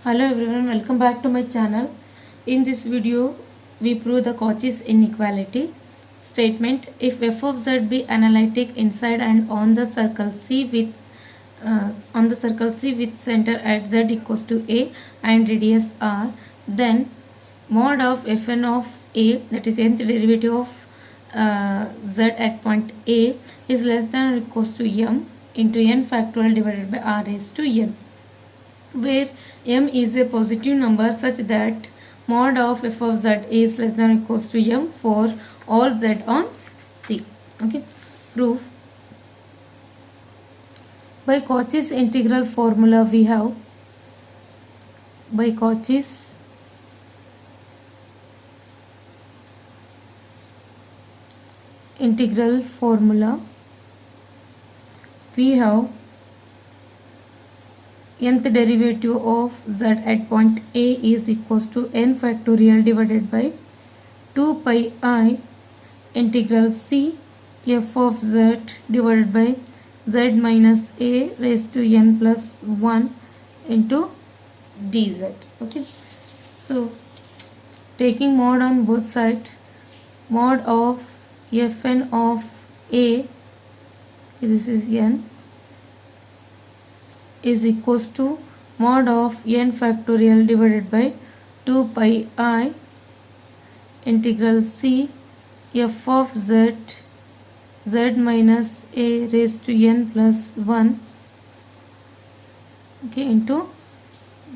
Hello everyone, welcome back to my channel. In this video we prove the Cauchy's inequality statement. If f of z be analytic inside and on the circle C with center at z equals to a and radius r, then mod of fn of a, that is nth derivative of z at point a, is less than or equals to m into n factorial divided by r raised to n, where m is a positive number such that mod of f of z is less than or equals to m for all z on C. Okay, proof. By Cauchy's integral formula we have, by Cauchy's integral formula we have nth derivative of z at point A is equals to n factorial divided by 2 pi I integral C f of z divided by z minus a raised to n plus 1 into dz. Okay, so taking mod on both sides, mod of fn of a, this is n, is equals to mod of n factorial divided by 2 pi I integral C f of z minus a raised to n plus 1, okay, into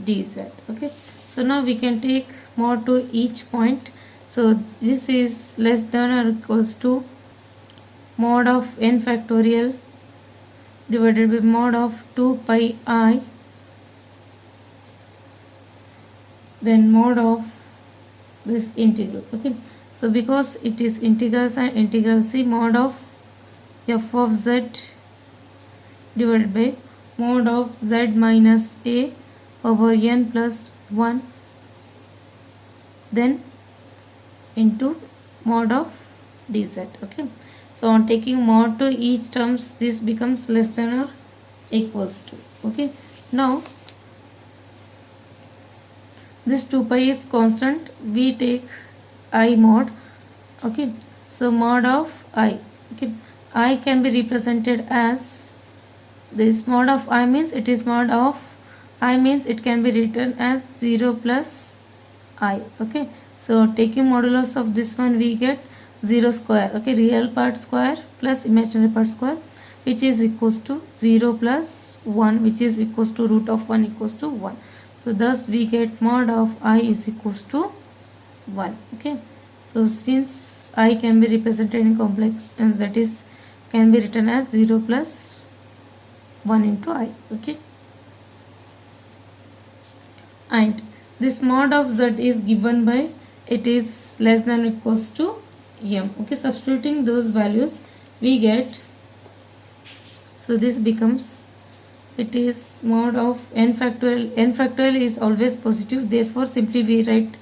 dz. Okay, so now we can take mod to each point. So this is less than or equals to mod of n factorial divided by mod of 2 pi I, then mod of this integral. Okay, so because it is integrals and integral C, mod of f of z divided by mod of z minus a over n plus 1, then into mod of dz. Okay, so on taking mod to each terms, this becomes less than or equals to. Okay, now this 2 pi is constant, we take I mod. Okay, so mod of I, okay, I can be represented as this. Mod of I means it is mod of I means it can be written as 0 plus I. Okay, so taking modulus of this one we get 0 square, okay, real part square plus imaginary part square, which is equals to 0 plus 1, which is equals to root of 1 equals to 1. So thus we get mod of I is equals to 1. Okay, so since I can be represented in complex, and that is can be written as 0 plus 1 into I. Okay, and this mod of z is given by, it is less than or equals to m. Okay, substituting those values we get, so this becomes, it is mod of n factorial. N factorial is always positive, therefore simply we write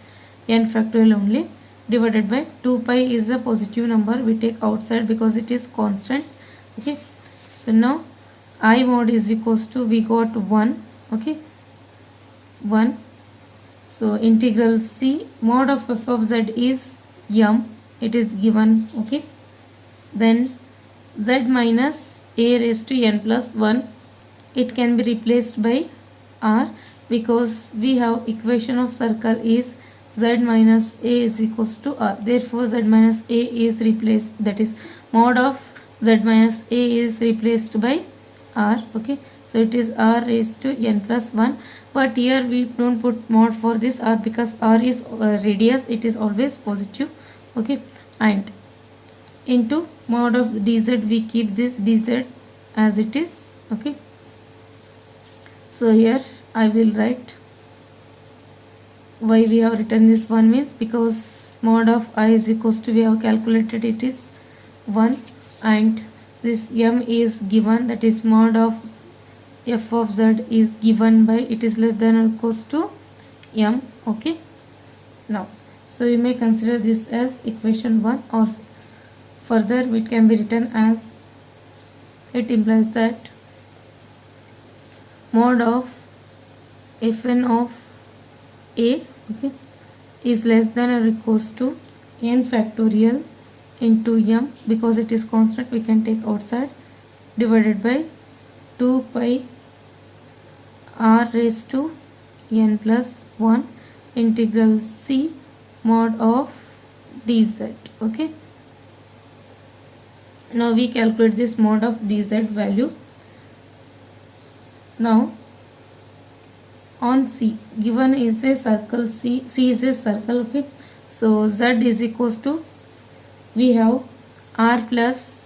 n factorial only, divided by 2 pi is a positive number, we take outside because it is constant. Okay, so now I mod is equals to, we got 1. Okay, 1. So integral C mod of f of z is m, it is given. Okay, then z minus a raised to n plus 1, it can be replaced by r because we have equation of circle is z minus a is equals to r, therefore z minus a is replaced, that is mod of z minus a is replaced by r. Okay, so it is r raised to n plus 1, but here we don't put mod for this r because r is radius, it is always positive. Okay, and into mod of dz, we keep this dz as it is. Okay, so here I will write why we have written this one means because mod of I is equals to, we have calculated it is 1, and this m is given, that is mod of f of z is given by, it is less than or equals to m. Okay, now so you may consider this as equation 1 or further it can be written as, it implies that mod of fn of a, okay, is less than or equals to n factorial into m, because it is constant we can take outside, divided by 2 pi r raised to n plus 1 integral c mod of dz. Okay, now we calculate this mod of dz value. Now on C, given is a circle, C is a circle. Okay, so Z is equals to, we have R plus,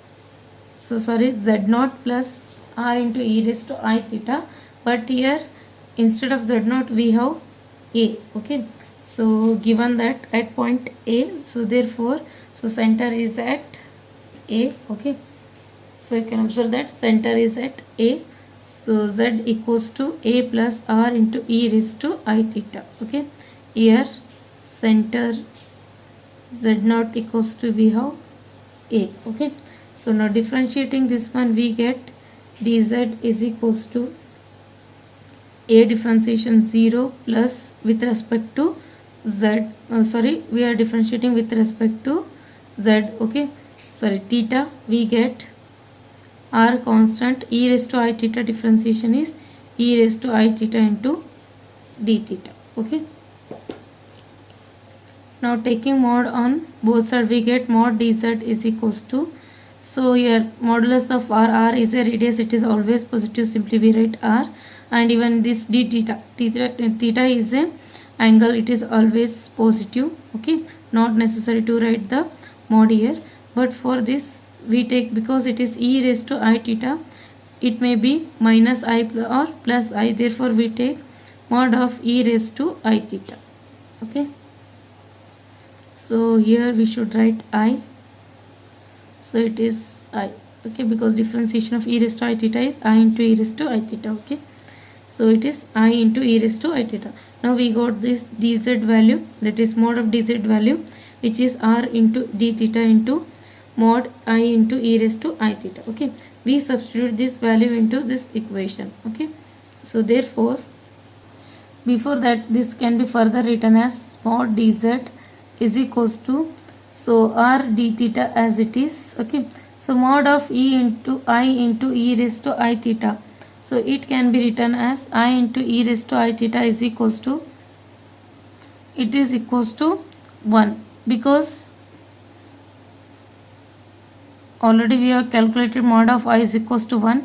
so sorry, Z naught plus R into e raised to I theta, but here instead of Z naught we have A. Okay, so given that at point A, so therefore, so center is at A. Okay, so you can observe that center is at A. So Z equals to A plus R into e raised to I theta. Okay, here center Z naught equals to, we have A. Okay, so now differentiating this one, we get dz is equals to A differentiation 0 plus with respect to Z, sorry, we are differentiating with respect to Z. Okay, sorry, theta, we get R constant, e raised to I theta differentiation is e raised to I theta into d theta. Okay, now taking mod on both sides, we get mod dz is equals to, so here modulus of r is a radius, it is always positive, simply we write r, and even this d theta, theta is a angle, it is always positive. Okay, not necessary to write the mod here, but for this we take, because it is e raised to I theta, it may be minus I or plus I, therefore we take mod of e raised to I theta. Okay, so here we should write I, so it is I. Okay, because differentiation of e raised to I theta is I into e raised to I theta. Okay, so it is I into e raised to I theta. Now we got this dz value, that is mod of dz value, which is r into d theta into mod I into e raised to I theta. Okay, we substitute this value into this equation. Okay, so therefore before that this can be further written as mod dz is equals to, so r d theta as it is. Okay, so mod of e into I into e raised to I theta, so it can be written as I into e raised to I theta is equals to, it is equals to 1, because already we have calculated mod of I is equals to 1,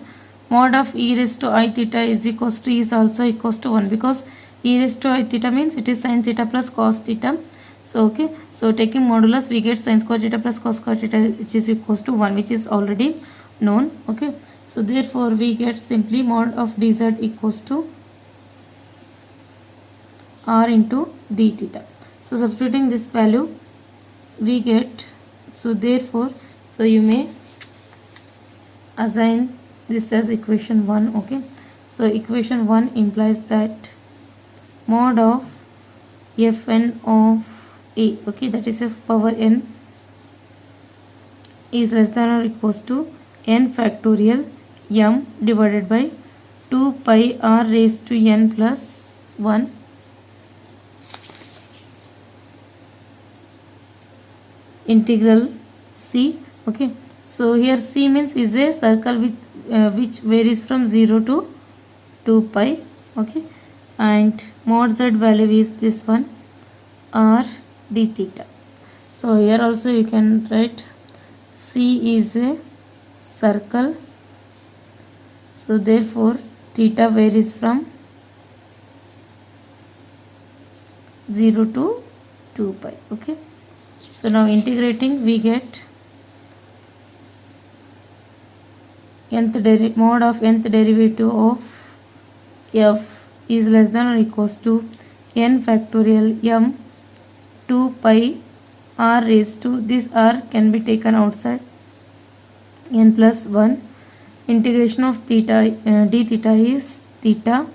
mod of e raised to I theta is equals to, is also equals to 1, because e raised to I theta means it is sin theta plus cos theta. So okay, so taking modulus we get sin square theta plus cos square theta, which is equals to 1, which is already known. Okay, so therefore we get simply mod of dz equals to r into d theta. So substituting this value we get, so therefore, so you may assign this as equation 1. Okay, so equation 1 implies that mod of fn of a, okay, that is f power n, is less than or equals to n factorial m divided by 2 pi r raised to n plus 1 integral c. Okay, so here c means is a circle with which varies from 0 to 2 pi. Okay, and mod z value is this one, r d theta. So here also you can write c is a circle, so therefore theta varies from 0 to 2 pi. Okay, so now integrating we get mod of nth derivative of f is less than or equals to n factorial m 2 pi r raised to, this r can be taken outside, n plus 1 integration of theta d theta is theta,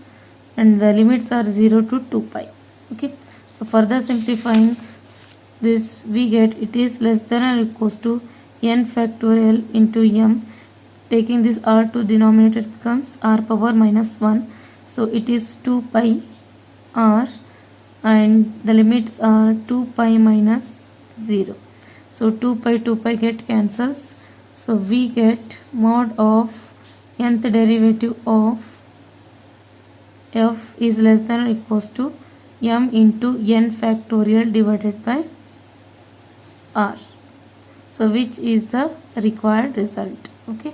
and the limits are 0 to 2 pi. Okay, so further simplifying this we get, it is less than or equals to n factorial into m. Taking this r to denominator becomes r power minus 1. So it is 2 pi r, and the limits are 2 pi minus 0. So 2 pi get cancels. So we get mod of nth derivative of f is less than or equals to m into n factorial divided by r. So which is the required result. Okay.